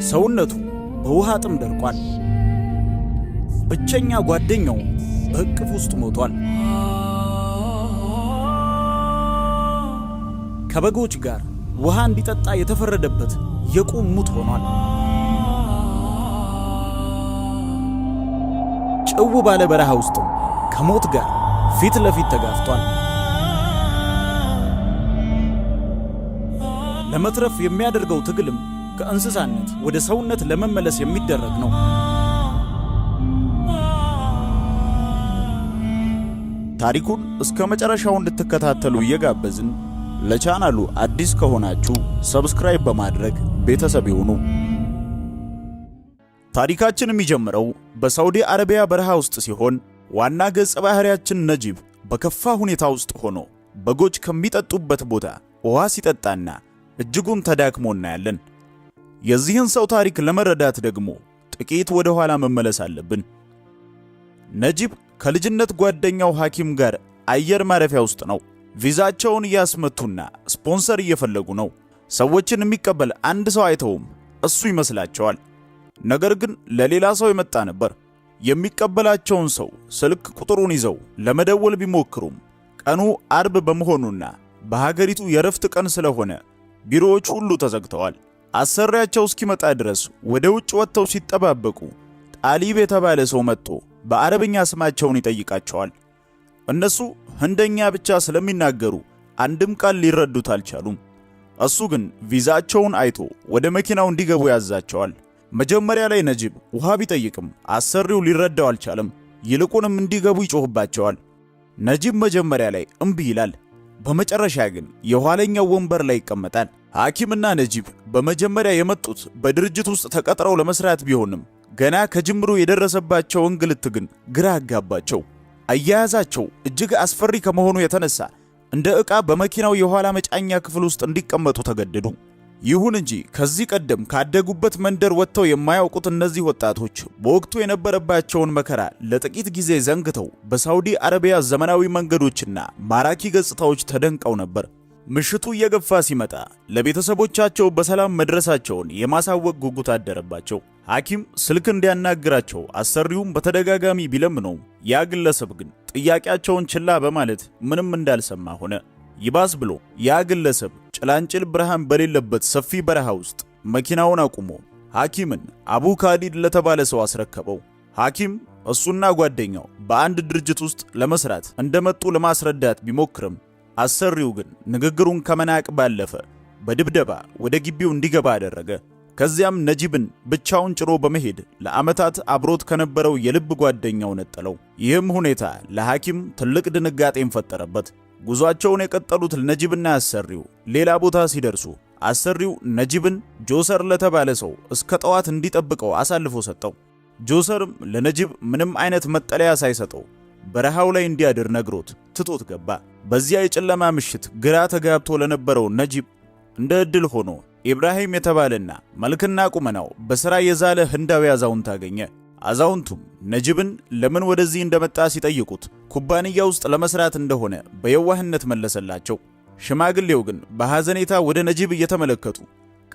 ሰውነቱ በውሃ ጥም ደርቋል። ብቸኛ ጓደኛው በእቅፍ ውስጥ ሞቷል። ከበጎች ጋር ውሃ እንዲጠጣ የተፈረደበት የቁም ሙት ሆኗል። ጭው ባለ በረሃ ውስጥ ከሞት ጋር ፊት ለፊት ተጋፍቷል። ለመትረፍ የሚያደርገው ትግልም ከእንስሳነት ወደ ሰውነት ለመመለስ የሚደረግ ነው። ታሪኩን እስከ መጨረሻው እንድትከታተሉ እየጋበዝን ለቻናሉ አዲስ ከሆናችሁ ሰብስክራይብ በማድረግ ቤተሰብ ይሁኑ። ታሪካችን የሚጀምረው በሳውዲ አረቢያ በረሃ ውስጥ ሲሆን ዋና ገጸ ባህሪያችን ነጂብ በከፋ ሁኔታ ውስጥ ሆኖ በጎች ከሚጠጡበት ቦታ ውሃ ሲጠጣና እጅጉን ተዳክሞ እናያለን። የዚህን ሰው ታሪክ ለመረዳት ደግሞ ጥቂት ወደ ኋላ መመለስ አለብን። ነጂብ ከልጅነት ጓደኛው ሐኪም ጋር አየር ማረፊያ ውስጥ ነው። ቪዛቸውን እያስመቱና ስፖንሰር እየፈለጉ ነው። ሰዎችን የሚቀበል አንድ ሰው አይተውም እሱ ይመስላቸዋል። ነገር ግን ለሌላ ሰው የመጣ ነበር። የሚቀበላቸውን ሰው ስልክ ቁጥሩን ይዘው ለመደወል ቢሞክሩም ቀኑ አርብ በመሆኑና በሀገሪቱ የረፍት ቀን ስለሆነ ቢሮዎች ሁሉ ተዘግተዋል። አሰሪያቸው እስኪመጣ ድረስ ወደ ውጭ ወጥተው ሲጠባበቁ ጣሊብ የተባለ ሰው መጥቶ በአረብኛ ስማቸውን ይጠይቃቸዋል። እነሱ ህንደኛ ብቻ ስለሚናገሩ አንድም ቃል ሊረዱት አልቻሉም። እሱ ግን ቪዛቸውን አይቶ ወደ መኪናው እንዲገቡ ያዛቸዋል። መጀመሪያ ላይ ነጂብ ውሃ ቢጠይቅም አሰሪው ሊረዳው አልቻለም። ይልቁንም እንዲገቡ ይጮህባቸዋል። ነጂብ መጀመሪያ ላይ እምቢ ይላል። በመጨረሻ ግን የኋለኛው ወንበር ላይ ይቀመጣል። ሐኪምና ነጂብ በመጀመሪያ የመጡት በድርጅት ውስጥ ተቀጥረው ለመስራት ቢሆንም ገና ከጅምሩ የደረሰባቸው እንግልት ግን ግራ አጋባቸው። አያያዛቸው እጅግ አስፈሪ ከመሆኑ የተነሳ እንደ ዕቃ በመኪናው የኋላ መጫኛ ክፍል ውስጥ እንዲቀመጡ ተገደዱ። ይሁን እንጂ ከዚህ ቀደም ካደጉበት መንደር ወጥተው የማያውቁት እነዚህ ወጣቶች በወቅቱ የነበረባቸውን መከራ ለጥቂት ጊዜ ዘንግተው በሳውዲ አረቢያ ዘመናዊ መንገዶችና ማራኪ ገጽታዎች ተደንቀው ነበር። ምሽቱ እየገፋ ሲመጣ ለቤተሰቦቻቸው በሰላም መድረሳቸውን የማሳወቅ ጉጉት አደረባቸው። ሐኪም ስልክ እንዲያናግራቸው አሰሪውም በተደጋጋሚ ቢለምነው ያ ግለሰብ ግን ጥያቄያቸውን ችላ በማለት ምንም እንዳልሰማ ሆነ። ይባስ ብሎ ያ ግለሰብ ጭላንጭል ብርሃን በሌለበት ሰፊ በረሃ ውስጥ መኪናውን አቁሞ ሐኪምን አቡ ካሊድ ለተባለ ሰው አስረከበው። ሐኪም እሱና ጓደኛው በአንድ ድርጅት ውስጥ ለመስራት እንደመጡ ለማስረዳት ቢሞክርም አሰሪው ግን ንግግሩን ከመናቅ ባለፈ በድብደባ ወደ ግቢው እንዲገባ አደረገ። ከዚያም ነጂብን ብቻውን ጭኖ በመሄድ ለዓመታት አብሮት ከነበረው የልብ ጓደኛው ነጠለው። ይህም ሁኔታ ለሐኪም ትልቅ ድንጋጤን ፈጠረበት። ጉዟቸውን የቀጠሉት ነጂብና አሰሪው ሌላ ቦታ ሲደርሱ አሰሪው ነጂብን ጆሰር ለተባለ ሰው እስከ ጠዋት እንዲጠብቀው አሳልፎ ሰጠው። ጆሰርም ለነጂብ ምንም አይነት መጠለያ ሳይሰጠው በረሃው ላይ እንዲያድር ነግሮት ትቶት ገባ። በዚያ የጨለማ ምሽት ግራ ተጋብቶ ለነበረው ነጂብ እንደ ዕድል ሆኖ ኢብራሂም የተባለና መልክና ቁመናው በሥራ የዛለ ህንዳዊ አዛውንት አገኘ። አዛውንቱም ነጂብን ለምን ወደዚህ እንደመጣ ሲጠይቁት ኩባንያ ውስጥ ለመስራት እንደሆነ በየዋህነት መለሰላቸው። ሽማግሌው ግን በሐዘኔታ ወደ ነጂብ እየተመለከቱ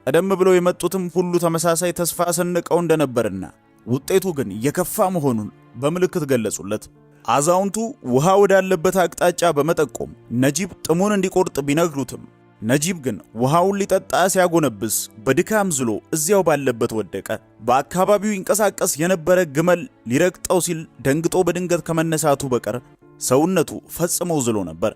ቀደም ብለው የመጡትም ሁሉ ተመሳሳይ ተስፋ ሰንቀው እንደነበርና ውጤቱ ግን የከፋ መሆኑን በምልክት ገለጹለት። አዛውንቱ ውሃ ወዳለበት አቅጣጫ በመጠቆም ነጂብ ጥሙን እንዲቆርጥ ቢነግሩትም ነጂብ ግን ውሃውን ሊጠጣ ሲያጎነብስ በድካም ዝሎ እዚያው ባለበት ወደቀ። በአካባቢው ይንቀሳቀስ የነበረ ግመል ሊረግጠው ሲል ደንግጦ በድንገት ከመነሳቱ በቀር ሰውነቱ ፈጽሞ ዝሎ ነበር።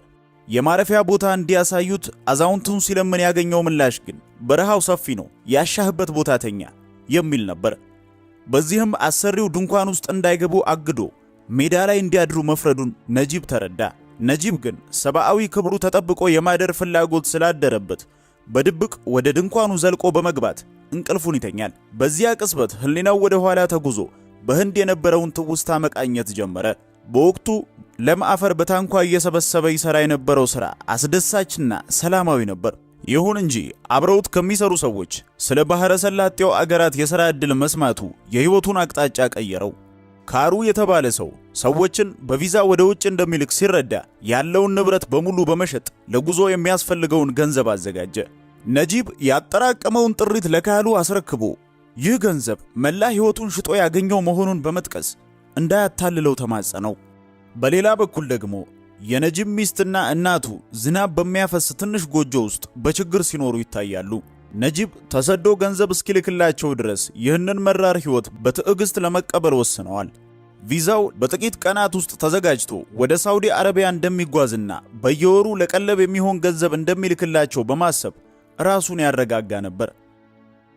የማረፊያ ቦታ እንዲያሳዩት አዛውንቱን ሲለምን ያገኘው ምላሽ ግን በረሃው ሰፊ ነው፣ ያሻህበት ቦታ ተኛ የሚል ነበር። በዚህም አሰሪው ድንኳን ውስጥ እንዳይገቡ አግዶ ሜዳ ላይ እንዲያድሩ መፍረዱን ነጂብ ተረዳ። ነጂብ ግን ሰብአዊ ክብሩ ተጠብቆ የማደር ፍላጎት ስላደረበት በድብቅ ወደ ድንኳኑ ዘልቆ በመግባት እንቅልፉን ይተኛል። በዚያ ቅጽበት ህሊናው ወደ ኋላ ተጉዞ በህንድ የነበረውን ትውስታ መቃኘት ጀመረ። በወቅቱ ለም አፈር በታንኳ እየሰበሰበ ይሰራ የነበረው ሥራ አስደሳችና ሰላማዊ ነበር። ይሁን እንጂ አብረውት ከሚሰሩ ሰዎች ስለ ባህረ ሰላጤው አገራት የሥራ ዕድል መስማቱ የህይወቱን አቅጣጫ ቀየረው። ካሩ የተባለ ሰው ሰዎችን በቪዛ ወደ ውጭ እንደሚልክ ሲረዳ ያለውን ንብረት በሙሉ በመሸጥ ለጉዞ የሚያስፈልገውን ገንዘብ አዘጋጀ። ነጂብ ያጠራቀመውን ጥሪት ለካሉ አስረክቦ ይህ ገንዘብ መላ ሕይወቱን ሽጦ ያገኘው መሆኑን በመጥቀስ እንዳያታልለው ተማጸነው። በሌላ በኩል ደግሞ የነጂብ ሚስትና እናቱ ዝናብ በሚያፈስ ትንሽ ጎጆ ውስጥ በችግር ሲኖሩ ይታያሉ። ነጂብ ተሰዶ ገንዘብ እስኪልክላቸው ድረስ ይህንን መራር ሕይወት በትዕግስት ለመቀበል ወስነዋል። ቪዛው በጥቂት ቀናት ውስጥ ተዘጋጅቶ ወደ ሳውዲ አረቢያ እንደሚጓዝና በየወሩ ለቀለብ የሚሆን ገንዘብ እንደሚልክላቸው በማሰብ ራሱን ያረጋጋ ነበር።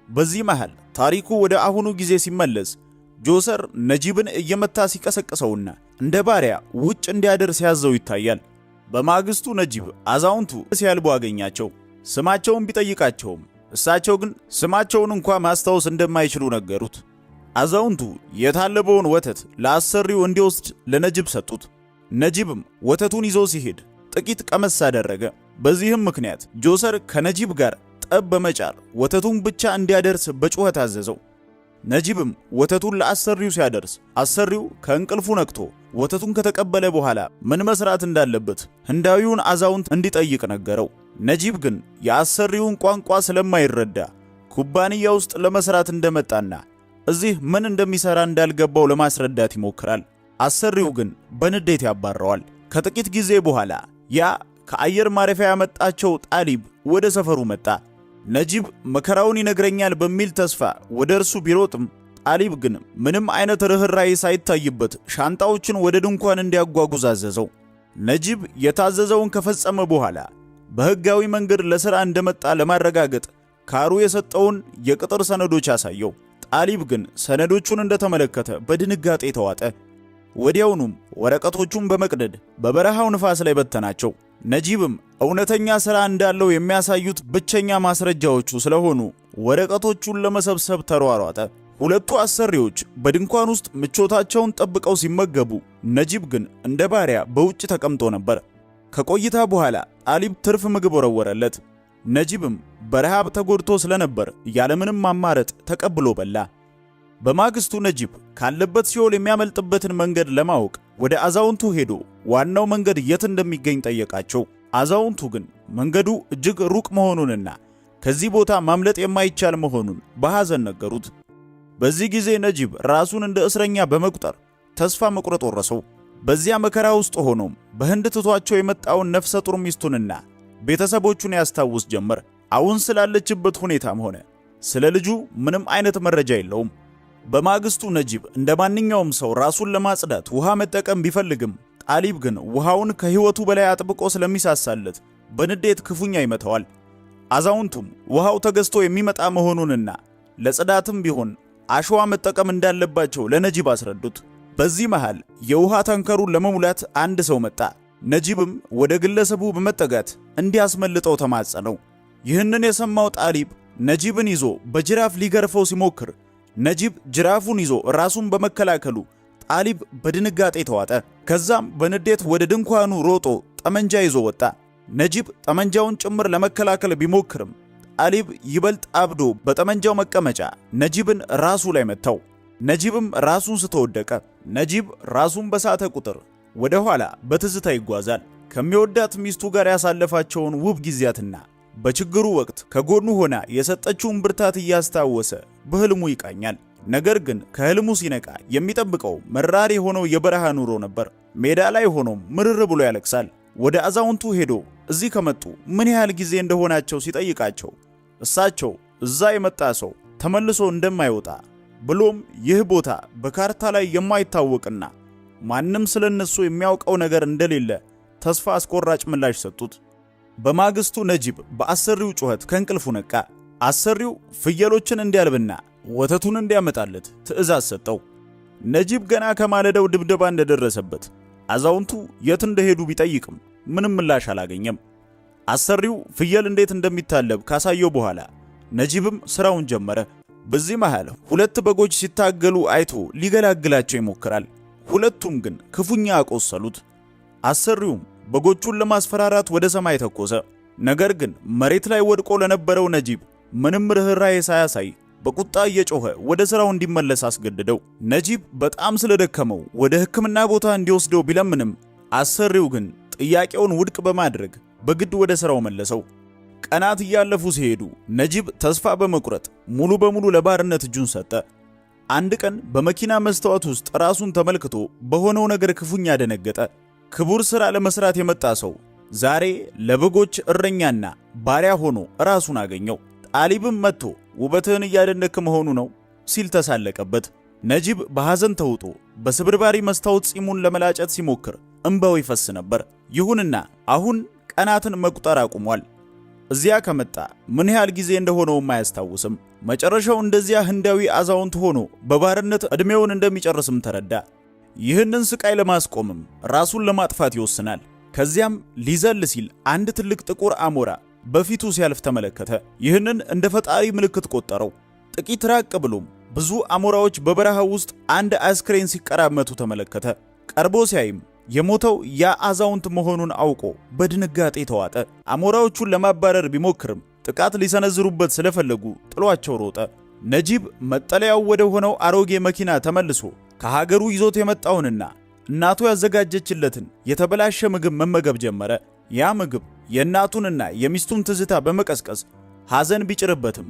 በዚህ መሃል ታሪኩ ወደ አሁኑ ጊዜ ሲመለስ ጆሰር ነጂብን እየመታ ሲቀሰቅሰውና እንደ ባሪያ ውጭ እንዲያደር ሲያዘው ይታያል። በማግስቱ ነጂብ አዛውንቱ ሲያልቡ አገኛቸው። ስማቸውን ቢጠይቃቸውም እሳቸው ግን ስማቸውን እንኳ ማስታወስ እንደማይችሉ ነገሩት። አዛውንቱ የታለበውን ወተት ለአሰሪው እንዲወስድ ለነጂብ ሰጡት። ነጂብም ወተቱን ይዞ ሲሄድ ጥቂት ቀመስ አደረገ። በዚህም ምክንያት ጆሰር ከነጂብ ጋር ጠብ በመጫር ወተቱን ብቻ እንዲያደርስ በጩኸት አዘዘው። ነጂብም ወተቱን ለአሰሪው ሲያደርስ አሰሪው ከእንቅልፉ ነቅቶ ወተቱን ከተቀበለ በኋላ ምን መስራት እንዳለበት ህንዳዊውን አዛውንት እንዲጠይቅ ነገረው። ነጂብ ግን የአሰሪውን ቋንቋ ስለማይረዳ ኩባንያ ውስጥ ለመስራት እንደመጣና እዚህ ምን እንደሚሰራ እንዳልገባው ለማስረዳት ይሞክራል። አሰሪው ግን በንዴት ያባረዋል። ከጥቂት ጊዜ በኋላ ያ ከአየር ማረፊያ ያመጣቸው ጣሊብ ወደ ሰፈሩ መጣ። ነጂብ መከራውን ይነግረኛል በሚል ተስፋ ወደ እርሱ ቢሮጥም ጣሊብ ግን ምንም አይነት ርህራሄ ሳይታይበት ሻንጣዎችን ወደ ድንኳን እንዲያጓጉዝ አዘዘው። ነጂብ የታዘዘውን ከፈጸመ በኋላ በህጋዊ መንገድ ለሥራ እንደመጣ ለማረጋገጥ ካሩ የሰጠውን የቅጥር ሰነዶች አሳየው። ጣሊብ ግን ሰነዶቹን እንደተመለከተ በድንጋጤ ተዋጠ። ወዲያውኑም ወረቀቶቹን በመቅደድ በበረሃው ንፋስ ላይ በተናቸው። ነጂብም እውነተኛ ሥራ እንዳለው የሚያሳዩት ብቸኛ ማስረጃዎቹ ስለሆኑ ወረቀቶቹን ለመሰብሰብ ተሯሯጠ። ሁለቱ አሰሪዎች በድንኳን ውስጥ ምቾታቸውን ጠብቀው ሲመገቡ፣ ነጂብ ግን እንደ ባሪያ በውጭ ተቀምጦ ነበር። ከቆይታ በኋላ ጣሊብ ትርፍ ምግብ ወረወረለት። ነጂብም በረሃብ ተጎድቶ ስለነበር ያለምንም ማማረጥ ተቀብሎ በላ። በማግስቱ ነጂብ ካለበት ሲኦል የሚያመልጥበትን መንገድ ለማወቅ ወደ አዛውንቱ ሄዶ ዋናው መንገድ የት እንደሚገኝ ጠየቃቸው። አዛውንቱ ግን መንገዱ እጅግ ሩቅ መሆኑንና ከዚህ ቦታ ማምለጥ የማይቻል መሆኑን በሐዘን ነገሩት። በዚህ ጊዜ ነጂብ ራሱን እንደ እስረኛ በመቁጠር ተስፋ መቁረጥ ወረሰው። በዚያ መከራ ውስጥ ሆኖም በህንድ ትቷቸው የመጣውን ነፍሰ ጡር ሚስቱንና ቤተሰቦቹን ያስታውስ ጀመር። አሁን ስላለችበት ሁኔታም ሆነ ስለ ልጁ ምንም አይነት መረጃ የለውም። በማግስቱ ነጂብ እንደ ማንኛውም ሰው ራሱን ለማጽዳት ውሃ መጠቀም ቢፈልግም ጣሊብ ግን ውሃውን ከህይወቱ በላይ አጥብቆ ስለሚሳሳለት በንዴት ክፉኛ ይመታዋል። አዛውንቱም ውሃው ተገዝቶ የሚመጣ መሆኑንና ለጽዳትም ቢሆን አሸዋ መጠቀም እንዳለባቸው ለነጂብ አስረዱት። በዚህ መሃል የውሃ ታንከሩን ለመሙላት አንድ ሰው መጣ። ነጂብም ወደ ግለሰቡ በመጠጋት እንዲያስመልጠው ተማጸነው። ይህንን የሰማው ጣሊብ ነጂብን ይዞ በጅራፍ ሊገርፈው ሲሞክር ነጂብ ጅራፉን ይዞ ራሱን በመከላከሉ ጣሊብ በድንጋጤ ተዋጠ። ከዛም በንዴት ወደ ድንኳኑ ሮጦ ጠመንጃ ይዞ ወጣ። ነጂብ ጠመንጃውን ጭምር ለመከላከል ቢሞክርም ጣሊብ ይበልጥ አብዶ በጠመንጃው መቀመጫ ነጂብን ራሱ ላይ መታው። ነጂብም ራሱን ስተወደቀ። ነጂብ ራሱን በሳተ ቁጥር ወደ ኋላ በትዝታ ይጓዛል። ከሚወዳት ሚስቱ ጋር ያሳለፋቸውን ውብ ጊዜያትና በችግሩ ወቅት ከጎኑ ሆና የሰጠችውን ብርታት እያስታወሰ በህልሙ ይቃኛል። ነገር ግን ከህልሙ ሲነቃ የሚጠብቀው መራር የሆነው የበረሃ ኑሮ ነበር። ሜዳ ላይ ሆኖም ምርር ብሎ ያለቅሳል። ወደ አዛውንቱ ሄዶ እዚህ ከመጡ ምን ያህል ጊዜ እንደሆናቸው ሲጠይቃቸው እሳቸው እዛ የመጣ ሰው ተመልሶ እንደማይወጣ ብሎም ይህ ቦታ በካርታ ላይ የማይታወቅና ማንም ስለነሱ የሚያውቀው ነገር እንደሌለ ተስፋ አስቆራጭ ምላሽ ሰጡት። በማግስቱ ነጂብ በአሰሪው ጩኸት ከእንቅልፉ ነቃ። አሰሪው ፍየሎችን እንዲያልብና ወተቱን እንዲያመጣለት ትዕዛዝ ሰጠው። ነጂብ ገና ከማለዳው ድብደባ እንደደረሰበት አዛውንቱ የት እንደሄዱ ቢጠይቅም ምንም ምላሽ አላገኘም። አሰሪው ፍየል እንዴት እንደሚታለብ ካሳየው በኋላ ነጂብም ስራውን ጀመረ። በዚህ መሃል ሁለት በጎች ሲታገሉ አይቶ ሊገላግላቸው ይሞክራል። ሁለቱም ግን ክፉኛ አቆሰሉት። አሰሪውም በጎቹን ለማስፈራራት ወደ ሰማይ ተኮሰ። ነገር ግን መሬት ላይ ወድቆ ለነበረው ነጂብ ምንም ርህራሄ ሳያሳይ በቁጣ እየጮኸ ወደ ስራው እንዲመለስ አስገደደው። ነጂብ በጣም ስለደከመው ወደ ሕክምና ቦታ እንዲወስደው ቢለምንም አሰሪው ግን ጥያቄውን ውድቅ በማድረግ በግድ ወደ ስራው መለሰው። ቀናት እያለፉ ሲሄዱ ነጂብ ተስፋ በመቁረጥ ሙሉ በሙሉ ለባርነት እጁን ሰጠ። አንድ ቀን በመኪና መስታወት ውስጥ ራሱን ተመልክቶ በሆነው ነገር ክፉኛ ደነገጠ። ክቡር ሥራ ለመስራት የመጣ ሰው ዛሬ ለበጎች እረኛና ባሪያ ሆኖ ራሱን አገኘው። ጣሊብም መጥቶ ውበትህን እያደነክ መሆኑ ነው ሲል ተሳለቀበት። ነጂብ በሐዘን ተውጦ በስብርባሪ መስታወት ጺሙን ለመላጨት ሲሞክር እንባው ይፈስ ነበር። ይሁንና አሁን ቀናትን መቁጠር አቁሟል። እዚያ ከመጣ ምን ያህል ጊዜ እንደሆነውም አያስታውስም። መጨረሻው እንደዚያ ህንዳዊ አዛውንት ሆኖ በባርነት ዕድሜውን እንደሚጨርስም ተረዳ። ይህንን ስቃይ ለማስቆምም ራሱን ለማጥፋት ይወስናል። ከዚያም ሊዘል ሲል አንድ ትልቅ ጥቁር አሞራ በፊቱ ሲያልፍ ተመለከተ። ይህንን እንደ ፈጣሪ ምልክት ቆጠረው። ጥቂት ራቅ ብሎም ብዙ አሞራዎች በበረሃው ውስጥ አንድ አስክሬን ሲቀራመቱ ተመለከተ። ቀርቦ ሲያይም የሞተው ያ አዛውንት መሆኑን አውቆ በድንጋጤ ተዋጠ። አሞራዎቹን ለማባረር ቢሞክርም ጥቃት ሊሰነዝሩበት ስለፈለጉ ጥሏቸው ሮጠ። ነጂብ መጠለያው ወደ ሆነው አሮጌ መኪና ተመልሶ ከሀገሩ ይዞት የመጣውንና እናቱ ያዘጋጀችለትን የተበላሸ ምግብ መመገብ ጀመረ። ያ ምግብ የእናቱንና የሚስቱን ትዝታ በመቀስቀስ ሐዘን ቢጭርበትም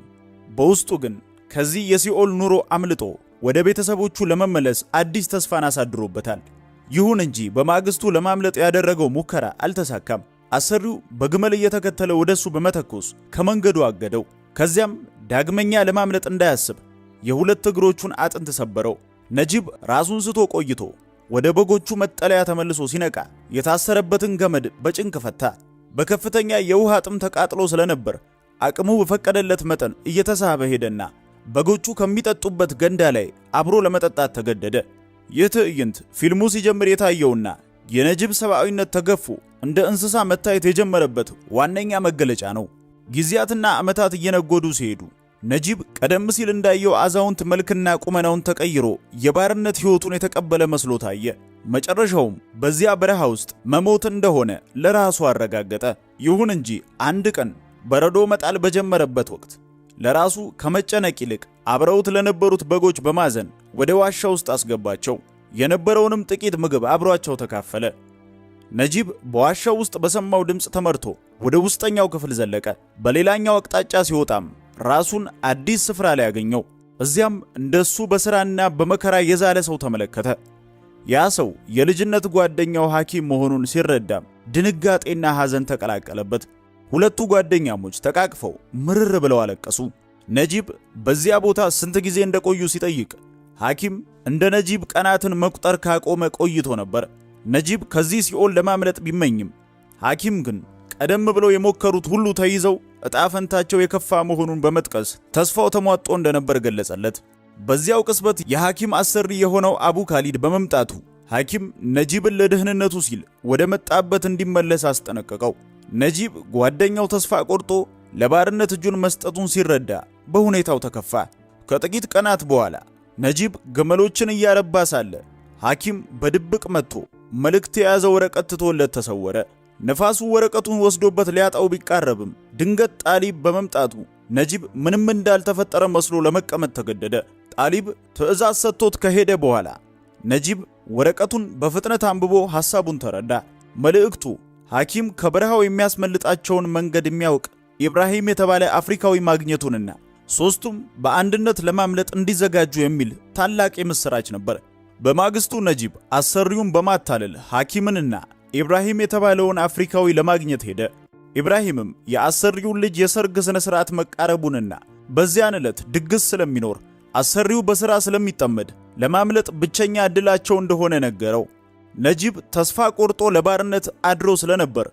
በውስጡ ግን ከዚህ የሲኦል ኑሮ አምልጦ ወደ ቤተሰቦቹ ለመመለስ አዲስ ተስፋን አሳድሮበታል። ይሁን እንጂ በማግስቱ ለማምለጥ ያደረገው ሙከራ አልተሳካም። አሰሪው በግመል እየተከተለ ወደሱ በመተኮስ ከመንገዱ አገደው። ከዚያም ዳግመኛ ለማምለጥ እንዳያስብ የሁለት እግሮቹን አጥንት ሰበረው። ነጂብ ራሱን ስቶ ቆይቶ ወደ በጎቹ መጠለያ ተመልሶ ሲነቃ የታሰረበትን ገመድ በጭንቅ ፈታ። በከፍተኛ የውሃ ጥም ተቃጥሎ ስለነበር አቅሙ በፈቀደለት መጠን እየተሳበ ሄደና በጎቹ ከሚጠጡበት ገንዳ ላይ አብሮ ለመጠጣት ተገደደ። ይህ ትዕይንት ፊልሙ ሲጀምር የታየውና የነጂብ ሰብአዊነት ተገፎ እንደ እንስሳ መታየት የጀመረበት ዋነኛ መገለጫ ነው። ጊዜያትና ዓመታት እየነጎዱ ሲሄዱ ነጂብ ቀደም ሲል እንዳየው አዛውንት መልክና ቁመናውን ተቀይሮ የባርነት ሕይወቱን የተቀበለ መስሎ ታየ። መጨረሻውም በዚያ በረሃ ውስጥ መሞት እንደሆነ ለራሱ አረጋገጠ። ይሁን እንጂ አንድ ቀን በረዶ መጣል በጀመረበት ወቅት ለራሱ ከመጨነቅ ይልቅ አብረውት ለነበሩት በጎች በማዘን ወደ ዋሻ ውስጥ አስገባቸው። የነበረውንም ጥቂት ምግብ አብሯቸው ተካፈለ። ነጂብ በዋሻው ውስጥ በሰማው ድምፅ ተመርቶ ወደ ውስጠኛው ክፍል ዘለቀ። በሌላኛው አቅጣጫ ሲወጣም ራሱን አዲስ ስፍራ ላይ ያገኘው። እዚያም እንደሱ በሥራና በመከራ የዛለ ሰው ተመለከተ። ያ ሰው የልጅነት ጓደኛው ሐኪም መሆኑን ሲረዳም ድንጋጤና ሐዘን ተቀላቀለበት። ሁለቱ ጓደኛሞች ተቃቅፈው ምርር ብለው አለቀሱ። ነጂብ በዚያ ቦታ ስንት ጊዜ እንደቆዩ ሲጠይቅ ሐኪም እንደ ነጂብ ቀናትን መቁጠር ካቆመ ቆይቶ ነበር። ነጂብ ከዚህ ሲኦል ለማምለጥ ቢመኝም ሐኪም ግን ቀደም ብለው የሞከሩት ሁሉ ተይዘው ዕጣ ፈንታቸው የከፋ መሆኑን በመጥቀስ ተስፋው ተሟጦ እንደነበር ገለጸለት። በዚያው ቅጽበት የሐኪም አሰሪ የሆነው አቡ ካሊድ በመምጣቱ ሐኪም ነጂብን ለደህንነቱ ሲል ወደ መጣበት እንዲመለስ አስጠነቀቀው። ነጂብ ጓደኛው ተስፋ ቆርጦ ለባርነት እጁን መስጠቱን ሲረዳ በሁኔታው ተከፋ። ከጥቂት ቀናት በኋላ ነጂብ ግመሎችን እያረባ ሳለ ሐኪም በድብቅ መጥቶ መልእክት የያዘ ወረቀት ትቶለት ተሰወረ። ነፋሱ ወረቀቱን ወስዶበት ሊያጣው ቢቃረብም ድንገት ጣሊብ በመምጣቱ ነጂብ ምንም እንዳልተፈጠረ መስሎ ለመቀመጥ ተገደደ። ጣሊብ ትዕዛዝ ሰጥቶት ከሄደ በኋላ ነጂብ ወረቀቱን በፍጥነት አንብቦ ሐሳቡን ተረዳ። መልእክቱ ሐኪም ከበረሃው የሚያስመልጣቸውን መንገድ የሚያውቅ ኢብራሂም የተባለ አፍሪካዊ ማግኘቱንና ሦስቱም በአንድነት ለማምለጥ እንዲዘጋጁ የሚል ታላቅ የምሥራች ነበር። በማግስቱ ነጂብ አሰሪውን በማታለል ሐኪምንና ኢብራሂም የተባለውን አፍሪካዊ ለማግኘት ሄደ። ኢብራሂምም የአሰሪውን ልጅ የሰርግ ሥነ ሥርዓት መቃረቡንና በዚያን ዕለት ድግስ ስለሚኖር አሰሪው በሥራ ስለሚጠመድ ለማምለጥ ብቸኛ ዕድላቸው እንደሆነ ነገረው። ነጂብ ተስፋ ቆርጦ ለባርነት አድሮ ስለነበር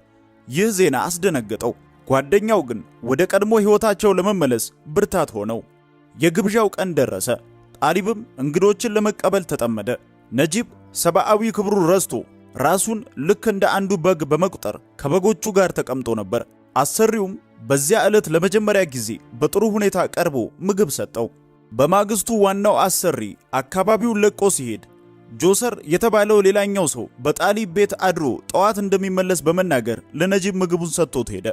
ይህ ዜና አስደነገጠው። ጓደኛው ግን ወደ ቀድሞ ሕይወታቸው ለመመለስ ብርታት ሆነው። የግብዣው ቀን ደረሰ። ጣሊብም እንግዶችን ለመቀበል ተጠመደ። ነጂብ ሰብአዊ ክብሩን ረስቶ ራሱን ልክ እንደ አንዱ በግ በመቁጠር ከበጎቹ ጋር ተቀምጦ ነበር። አሰሪውም በዚያ ዕለት ለመጀመሪያ ጊዜ በጥሩ ሁኔታ ቀርቦ ምግብ ሰጠው። በማግስቱ ዋናው አሰሪ አካባቢውን ለቆ ሲሄድ ጆሰር የተባለው ሌላኛው ሰው በጣሊብ ቤት አድሮ ጠዋት እንደሚመለስ በመናገር ለነጂብ ምግቡን ሰጥቶት ሄደ።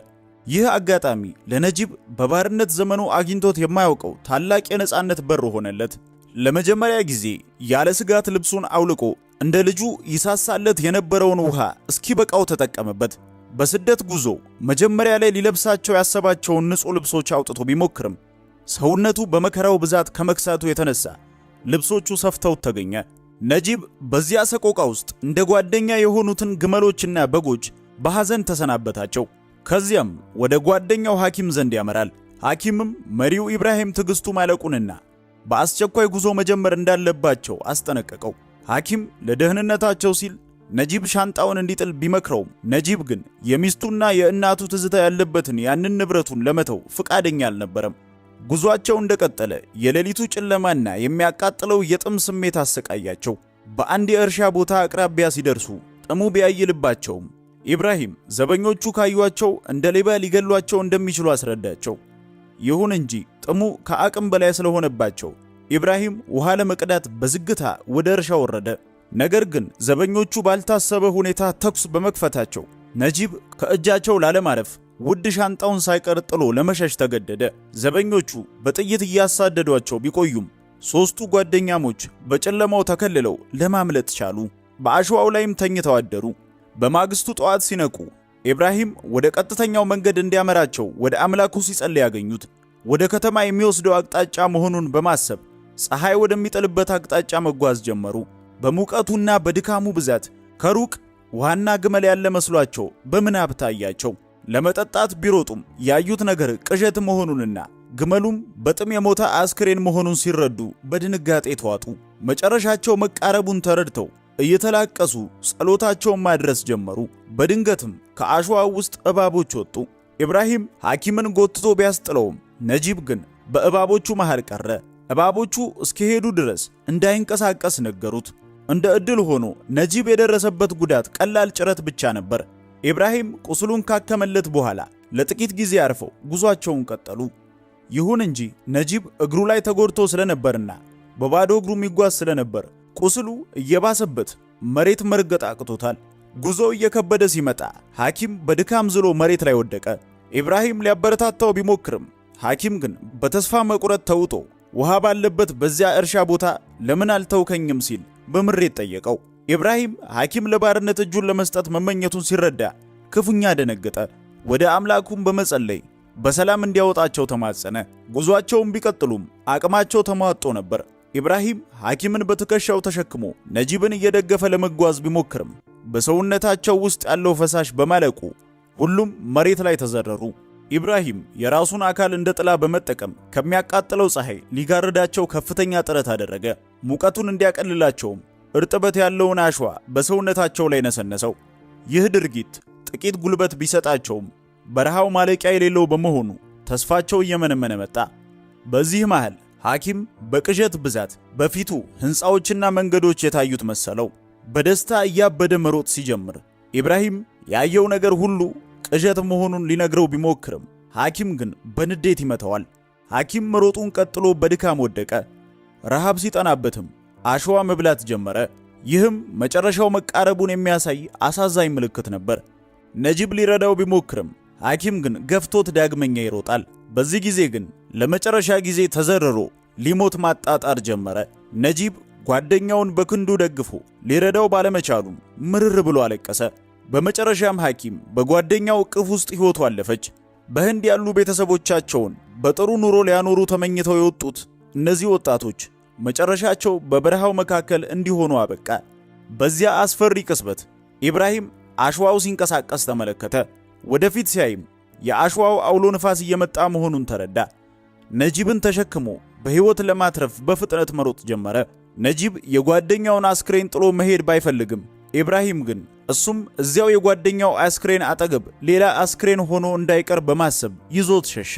ይህ አጋጣሚ ለነጂብ በባርነት ዘመኑ አግኝቶት የማያውቀው ታላቅ የነጻነት በር ሆነለት። ለመጀመሪያ ጊዜ ያለ ስጋት ልብሱን አውልቆ እንደ ልጁ ይሳሳለት የነበረውን ውሃ እስኪበቃው ተጠቀመበት። በስደት ጉዞ መጀመሪያ ላይ ሊለብሳቸው ያሰባቸውን ንጹህ ልብሶች አውጥቶ ቢሞክርም ሰውነቱ በመከራው ብዛት ከመክሳቱ የተነሳ ልብሶቹ ሰፍተውት ተገኘ። ነጂብ በዚያ ሰቆቃ ውስጥ እንደ ጓደኛ የሆኑትን ግመሎችና በጎች በሐዘን ተሰናበታቸው። ከዚያም ወደ ጓደኛው ሐኪም ዘንድ ያመራል። ሐኪምም መሪው ኢብራሂም ትዕግስቱ ማለቁንና በአስቸኳይ ጉዞ መጀመር እንዳለባቸው አስጠነቀቀው። ሐኪም ለደህንነታቸው ሲል ነጂብ ሻንጣውን እንዲጥል ቢመክረውም ነጂብ ግን የሚስቱና የእናቱ ትዝታ ያለበትን ያንን ንብረቱን ለመተው ፍቃደኛ አልነበረም። ጉዟቸው እንደቀጠለ የሌሊቱ ጨለማና የሚያቃጥለው የጥም ስሜት አሰቃያቸው። በአንድ የእርሻ ቦታ አቅራቢያ ሲደርሱ ጥሙ ቢያይልባቸውም ኢብራሂም ዘበኞቹ ካዩአቸው እንደ ሌባ ሊገሏቸው እንደሚችሉ አስረዳቸው። ይሁን እንጂ ጥሙ ከአቅም በላይ ስለሆነባቸው ኢብራሂም ውሃ ለመቅዳት በዝግታ ወደ እርሻ ወረደ። ነገር ግን ዘበኞቹ ባልታሰበ ሁኔታ ተኩስ በመክፈታቸው ነጂብ ከእጃቸው ላለማረፍ ውድ ሻንጣውን ሳይቀር ጥሎ ለመሸሽ ተገደደ። ዘበኞቹ በጥይት እያሳደዷቸው ቢቆዩም ሦስቱ ጓደኛሞች በጨለማው ተከልለው ለማምለጥ ቻሉ። በአሸዋው ላይም ተኝተው አደሩ። በማግስቱ ጠዋት ሲነቁ ኢብራሂም ወደ ቀጥተኛው መንገድ እንዲያመራቸው ወደ አምላኩ ሲጸልይ ያገኙት። ወደ ከተማ የሚወስደው አቅጣጫ መሆኑን በማሰብ ፀሐይ ወደሚጠልበት አቅጣጫ መጓዝ ጀመሩ። በሙቀቱና በድካሙ ብዛት ከሩቅ ውሃና ግመል ያለ መስሏቸው በምናብ ታያቸው። ለመጠጣት ቢሮጡም ያዩት ነገር ቅዠት መሆኑንና ግመሉም በጥም የሞተ አስክሬን መሆኑን ሲረዱ በድንጋጤ ተዋጡ። መጨረሻቸው መቃረቡን ተረድተው እየተላቀሱ ጸሎታቸውን ማድረስ ጀመሩ። በድንገትም ከአሸዋው ውስጥ እባቦች ወጡ። ኢብራሂም ሐኪምን ጎትቶ ቢያስጥለውም ነጂብ ግን በእባቦቹ መሃል ቀረ። እባቦቹ እስከሄዱ ድረስ እንዳይንቀሳቀስ ነገሩት። እንደ ዕድል ሆኖ ነጂብ የደረሰበት ጉዳት ቀላል ጭረት ብቻ ነበር። ኢብራሂም ቁስሉን ካከመለት በኋላ ለጥቂት ጊዜ አርፈው ጉዟቸውን ቀጠሉ። ይሁን እንጂ ነጂብ እግሩ ላይ ተጎድቶ ስለነበርና በባዶ እግሩ የሚጓዝ ስለነበር ቁስሉ እየባሰበት መሬት መርገጥ አቅቶታል። ጉዞው እየከበደ ሲመጣ ሐኪም በድካም ዝሎ መሬት ላይ ወደቀ። ኢብራሂም ሊያበረታታው ቢሞክርም ሐኪም ግን በተስፋ መቁረጥ ተውጦ ውሃ ባለበት በዚያ እርሻ ቦታ ለምን አልተውከኝም ሲል በምሬት ጠየቀው። ኢብራሂም ሐኪም ለባርነት እጁን ለመስጠት መመኘቱን ሲረዳ ክፉኛ ደነገጠ። ወደ አምላኩም በመጸለይ በሰላም እንዲያወጣቸው ተማጸነ። ጉዟቸውን ቢቀጥሉም አቅማቸው ተሟጦ ነበር። ኢብራሂም ሐኪምን በትከሻው ተሸክሞ ነጂብን እየደገፈ ለመጓዝ ቢሞክርም በሰውነታቸው ውስጥ ያለው ፈሳሽ በማለቁ ሁሉም መሬት ላይ ተዘረሩ። ኢብራሂም የራሱን አካል እንደ ጥላ በመጠቀም ከሚያቃጥለው ፀሐይ ሊጋርዳቸው ከፍተኛ ጥረት አደረገ። ሙቀቱን እንዲያቀልላቸውም እርጥበት ያለውን አሸዋ በሰውነታቸው ላይ ነሰነሰው። ይህ ድርጊት ጥቂት ጉልበት ቢሰጣቸውም በረሃው ማለቂያ የሌለው በመሆኑ ተስፋቸው እየመነመነ መጣ። በዚህ መሃል ሐኪም በቅዠት ብዛት በፊቱ ሕንፃዎችና መንገዶች የታዩት መሰለው። በደስታ እያበደ መሮጥ ሲጀምር ኢብራሂም ያየው ነገር ሁሉ ቅዠት መሆኑን ሊነግረው ቢሞክርም ሐኪም ግን በንዴት ይመተዋል። ሐኪም መሮጡን ቀጥሎ በድካም ወደቀ። ረሃብ ሲጠናበትም አሸዋ መብላት ጀመረ። ይህም መጨረሻው መቃረቡን የሚያሳይ አሳዛኝ ምልክት ነበር። ነጂብ ሊረዳው ቢሞክርም ሐኪም ግን ገፍቶት ዳግመኛ ይሮጣል። በዚህ ጊዜ ግን ለመጨረሻ ጊዜ ተዘርሮ ሊሞት ማጣጣር ጀመረ። ነጂብ ጓደኛውን በክንዱ ደግፎ ሊረዳው ባለመቻሉም ምርር ብሎ አለቀሰ። በመጨረሻም ሐኪም በጓደኛው እቅፍ ውስጥ ሕይወቱ አለፈች። በህንድ ያሉ ቤተሰቦቻቸውን በጥሩ ኑሮ ሊያኖሩ ተመኝተው የወጡት እነዚህ ወጣቶች መጨረሻቸው በበረሃው መካከል እንዲሆኑ አበቃ። በዚያ አስፈሪ ቅጽበት ኢብራሂም አሸዋው ሲንቀሳቀስ ተመለከተ። ወደፊት ሲያይም የአሸዋው አውሎ ንፋስ እየመጣ መሆኑን ተረዳ። ነጂብን ተሸክሞ በሕይወት ለማትረፍ በፍጥነት መሮጥ ጀመረ። ነጂብ የጓደኛውን አስክሬን ጥሎ መሄድ ባይፈልግም ኢብራሂም ግን እሱም እዚያው የጓደኛው አስክሬን አጠገብ ሌላ አስክሬን ሆኖ እንዳይቀር በማሰብ ይዞት ሸሸ።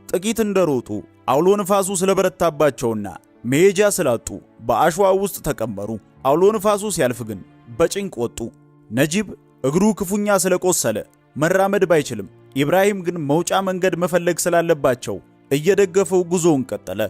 ጥቂት እንደሮጡ አውሎ ንፋሱ ስለበረታባቸውና መሄጃ ስላጡ በአሸዋው ውስጥ ተቀበሩ። አውሎ ንፋሱ ሲያልፍ ግን በጭንቅ ወጡ። ነጂብ እግሩ ክፉኛ ስለቆሰለ መራመድ ባይችልም ኢብራሂም ግን መውጫ መንገድ መፈለግ ስላለባቸው እየደገፈው ጉዞውን ቀጠለ።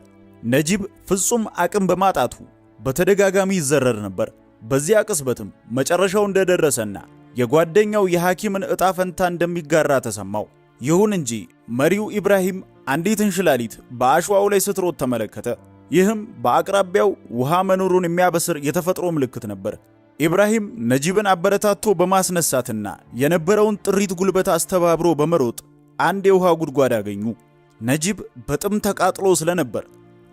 ነጂብ ፍጹም አቅም በማጣቱ በተደጋጋሚ ይዘረር ነበር። በዚያ ቅጽበትም መጨረሻው እንደደረሰና የጓደኛው የሐኪምን ዕጣ ፈንታ እንደሚጋራ ተሰማው። ይሁን እንጂ መሪው ኢብራሂም አንዲት እንሽላሊት በአሸዋው ላይ ስትሮጥ ተመለከተ። ይህም በአቅራቢያው ውሃ መኖሩን የሚያበስር የተፈጥሮ ምልክት ነበር። ኢብራሂም ነጂብን አበረታቶ በማስነሳትና የነበረውን ጥሪት ጉልበት አስተባብሮ በመሮጥ አንድ የውሃ ጉድጓድ አገኙ። ነጂብ በጥም ተቃጥሎ ስለነበር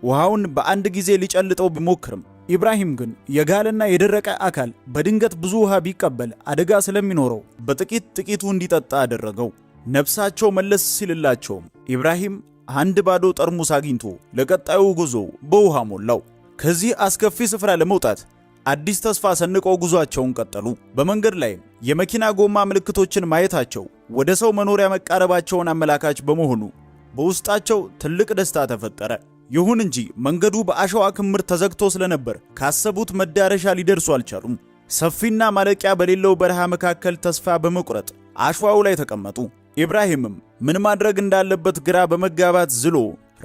ውሃውን በአንድ ጊዜ ሊጨልጠው ቢሞክርም ኢብራሂም ግን የጋለና የደረቀ አካል በድንገት ብዙ ውሃ ቢቀበል አደጋ ስለሚኖረው በጥቂቱ እንዲጠጣ አደረገው። ነፍሳቸው መለስ ሲልላቸውም ኢብራሂም አንድ ባዶ ጠርሙስ አግኝቶ ለቀጣዩ ጉዞ በውሃ ሞላው። ከዚህ አስከፊ ስፍራ ለመውጣት አዲስ ተስፋ ሰንቀው ጉዟቸውን ቀጠሉ። በመንገድ ላይ የመኪና ጎማ ምልክቶችን ማየታቸው ወደ ሰው መኖሪያ መቃረባቸውን አመላካች በመሆኑ በውስጣቸው ትልቅ ደስታ ተፈጠረ። ይሁን እንጂ መንገዱ በአሸዋ ክምር ተዘግቶ ስለነበር ካሰቡት መዳረሻ ሊደርሱ አልቻሉም። ሰፊና ማለቂያ በሌለው በረሃ መካከል ተስፋ በመቁረጥ አሸዋው ላይ ተቀመጡ። ኢብራሂምም ምን ማድረግ እንዳለበት ግራ በመጋባት ዝሎ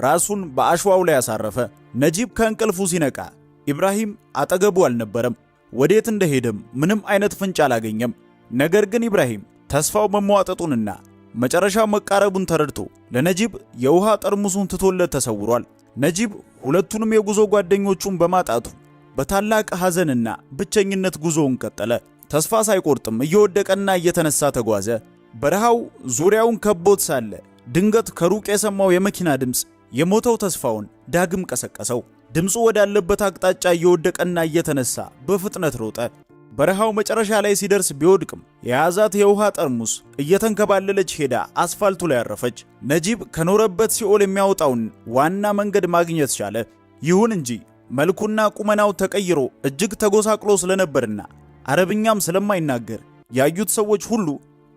ራሱን በአሸዋው ላይ አሳረፈ። ነጂብ ከእንቅልፉ ሲነቃ ኢብራሂም አጠገቡ አልነበረም። ወዴት እንደሄደም ምንም አይነት ፍንጭ አላገኘም። ነገር ግን ኢብራሂም ተስፋው መሟጠጡንና መጨረሻው መቃረቡን ተረድቶ ለነጂብ የውሃ ጠርሙሱን ትቶለት ተሰውሯል። ነጂብ ሁለቱንም የጉዞ ጓደኞቹን በማጣቱ በታላቅ ሐዘንና ብቸኝነት ጉዞውን ቀጠለ። ተስፋ ሳይቆርጥም እየወደቀና እየተነሳ ተጓዘ። በረሃው ዙሪያውን ከቦት ሳለ ድንገት ከሩቅ የሰማው የመኪና ድምፅ የሞተው ተስፋውን ዳግም ቀሰቀሰው። ድምፁ ወዳለበት አቅጣጫ እየወደቀና እየተነሳ በፍጥነት ሮጠ። በረሃው መጨረሻ ላይ ሲደርስ ቢወድቅም የያዛት የውሃ ጠርሙስ እየተንከባለለች ሄዳ አስፋልቱ ላይ አረፈች። ነጂብ ከኖረበት ሲኦል የሚያወጣውን ዋና መንገድ ማግኘት ቻለ። ይሁን እንጂ መልኩና ቁመናው ተቀይሮ እጅግ ተጎሳቅሎ ስለነበርና አረብኛም ስለማይናገር ያዩት ሰዎች ሁሉ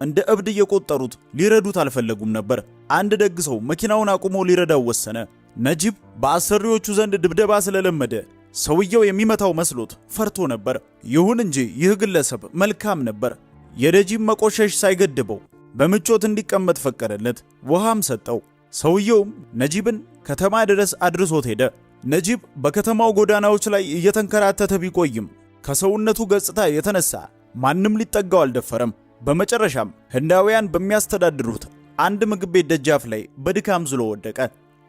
እንደ እብድ እየቆጠሩት ሊረዱት አልፈለጉም ነበር። አንድ ደግ ሰው መኪናውን አቁሞ ሊረዳው ወሰነ። ነጂብ በአሰሪዎቹ ዘንድ ድብደባ ስለለመደ ሰውየው የሚመታው መስሎት ፈርቶ ነበር። ይሁን እንጂ ይህ ግለሰብ መልካም ነበር። የነጂብ መቆሸሽ ሳይገድበው በምቾት እንዲቀመጥ ፈቀደለት፣ ውሃም ሰጠው። ሰውየውም ነጂብን ከተማ ድረስ አድርሶት ሄደ። ነጂብ በከተማው ጎዳናዎች ላይ እየተንከራተተ ቢቆይም ከሰውነቱ ገጽታ የተነሳ ማንም ሊጠጋው አልደፈረም። በመጨረሻም ህንዳውያን በሚያስተዳድሩት አንድ ምግብ ቤት ደጃፍ ላይ በድካም ዝሎ ወደቀ።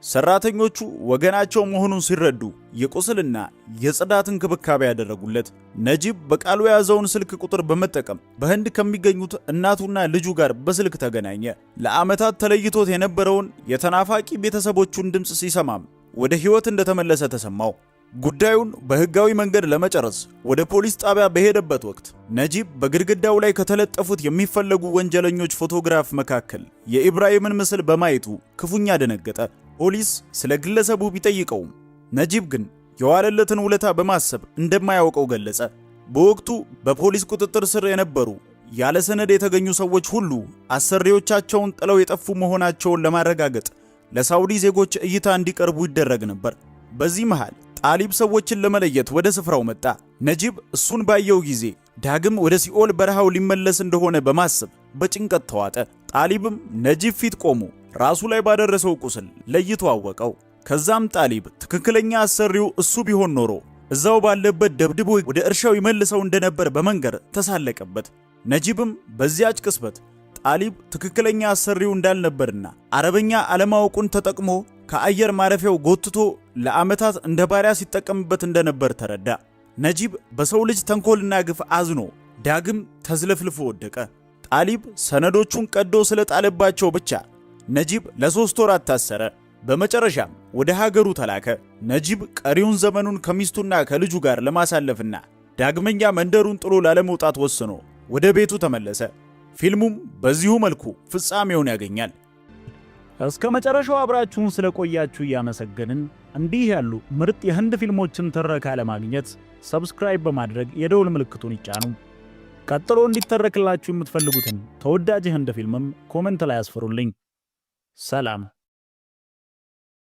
ሰራተኞቹ ወገናቸው መሆኑን ሲረዱ የቁስልና የጽዳት እንክብካቤ ያደረጉለት። ነጂብ በቃሉ የያዘውን ስልክ ቁጥር በመጠቀም በህንድ ከሚገኙት እናቱና ልጁ ጋር በስልክ ተገናኘ። ለዓመታት ተለይቶት የነበረውን የተናፋቂ ቤተሰቦቹን ድምፅ ሲሰማም ወደ ህይወት እንደተመለሰ ተሰማው። ጉዳዩን በህጋዊ መንገድ ለመጨረስ ወደ ፖሊስ ጣቢያ በሄደበት ወቅት ነጂብ በግድግዳው ላይ ከተለጠፉት የሚፈለጉ ወንጀለኞች ፎቶግራፍ መካከል የኢብራሂምን ምስል በማየቱ ክፉኛ ደነገጠ። ፖሊስ ስለ ግለሰቡ ቢጠይቀውም ነጂብ ግን የዋለለትን ውለታ በማሰብ እንደማያውቀው ገለጸ። በወቅቱ በፖሊስ ቁጥጥር ስር የነበሩ ያለ ሰነድ የተገኙ ሰዎች ሁሉ አሰሪዎቻቸውን ጥለው የጠፉ መሆናቸውን ለማረጋገጥ ለሳውዲ ዜጎች እይታ እንዲቀርቡ ይደረግ ነበር። በዚህ መሃል ጣሊብ ሰዎችን ለመለየት ወደ ስፍራው መጣ። ነጂብ እሱን ባየው ጊዜ ዳግም ወደ ሲኦል በረሃው ሊመለስ እንደሆነ በማሰብ በጭንቀት ተዋጠ። ጣሊብም ነጂብ ፊት ቆሞ ራሱ ላይ ባደረሰው ቁስል ለይቶ አወቀው። ከዛም ጣሊብ ትክክለኛ አሰሪው እሱ ቢሆን ኖሮ እዛው ባለበት ደብድቦ ወደ እርሻው ይመልሰው እንደነበር በመንገር ተሳለቀበት። ነጂብም በዚያች ቅስበት ጣሊብ ትክክለኛ አሰሪው እንዳልነበርና አረበኛ አለማወቁን ተጠቅሞ ከአየር ማረፊያው ጎትቶ ለዓመታት እንደ ባሪያ ሲጠቀምበት እንደነበር ተረዳ። ነጂብ በሰው ልጅ ተንኮልና ግፍ አዝኖ ዳግም ተዝለፍልፎ ወደቀ። ጣሊብ ሰነዶቹን ቀዶ ስለጣለባቸው ብቻ ነጂብ ለ3 ወራት ታሰረ። በመጨረሻም ወደ ሀገሩ ተላከ። ነጂብ ቀሪውን ዘመኑን ከሚስቱና ከልጁ ጋር ለማሳለፍና ዳግመኛ መንደሩን ጥሎ ላለመውጣት ወስኖ ወደ ቤቱ ተመለሰ። ፊልሙም በዚሁ መልኩ ፍጻሜውን ያገኛል። እስከ መጨረሻው አብራችሁን ስለቆያችሁ እያመሰገንን እንዲህ ያሉ ምርጥ የህንድ ፊልሞችን ትረካ ለማግኘት ሰብስክራይብ በማድረግ የደውል ምልክቱን ይጫኑ። ቀጥሎ እንዲተረክላችሁ የምትፈልጉትን ተወዳጅ የህንድ ፊልምም ኮሜንት ላይ አስፍሩልኝ። ሰላም።